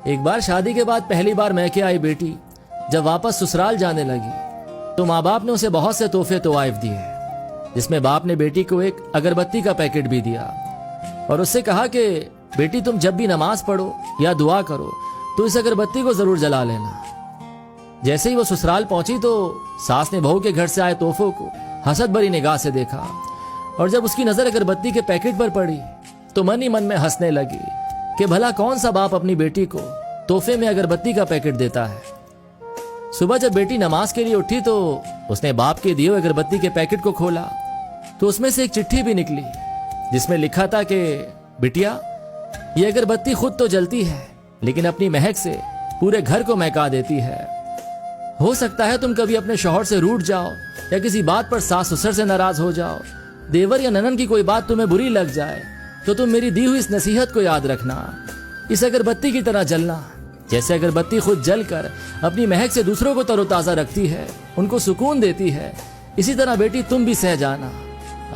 एक बार शादी के बाद पहली बार मैके आई बेटी जब वापस ससुराल जाने लगी तो माँ बाप ने उसे बहुत से तोहफे तोआइफ दिए, जिसमें बाप ने बेटी को एक अगरबत्ती का पैकेट भी दिया और उससे कहा कि बेटी तुम जब भी नमाज पढ़ो या दुआ करो तो इस अगरबत्ती को जरूर जला लेना। जैसे ही वो ससुराल पहुंची तो सास ने बहू के घर से आए तोहफों को हसद भरी निगाह से देखा और जब उसकी नजर अगरबत्ती के पैकेट पर पड़ी तो मन ही मन में हंसने लगी कि भला कौन सा बाप अपनी बेटी को तोहफे में अगरबत्ती का पैकेट देता है। सुबह जब बेटी नमाज के लिए उठी तो उसने बाप के दिए हुए अगरबत्ती के पैकेट को खोला तो उसमें से एक चिट्ठी भी निकली जिसमें लिखा था कि बिटिया, ये अगरबत्ती खुद तो जलती है लेकिन अपनी महक से पूरे घर को महका देती है। हो सकता है तुम कभी अपने शौहर से रूठ जाओ या किसी बात पर सास ससुर से नाराज हो जाओ, देवर या ननन की कोई बात तुम्हें बुरी लग जाए तो तुम मेरी दी हुई इस नसीहत को याद रखना। इस अगरबत्ती की तरह जलना। जैसे अगरबत्ती खुद जलकर अपनी महक से दूसरों को तरोताजा रखती है, उनको सुकून देती है, इसी तरह बेटी तुम भी सह जाना।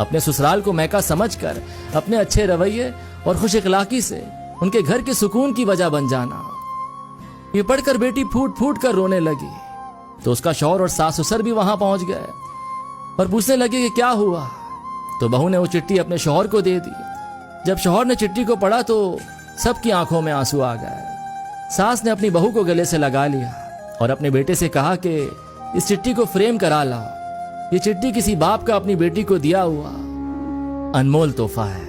अपने ससुराल को महका समझकर अपने अच्छे रवैये और खुश इखलाकी से उनके घर के सुकून की वजह बन जाना। ये पढ़कर बेटी फूट फूट कर रोने लगी तो उसका शौहर और सास ससुर भी वहां पहुंच गए और पूछने लगे कि क्या हुआ। तो बहू ने वो चिट्ठी अपने शौहर को दे दी। जब शौहर ने चिट्ठी को पढ़ा तो सबकी आंखों में आंसू आ गए। सास ने अपनी बहू को गले से लगा लिया और अपने बेटे से कहा कि इस चिट्ठी को फ्रेम करा लाओ। ये चिट्ठी किसी बाप का अपनी बेटी को दिया हुआ अनमोल तोहफा है।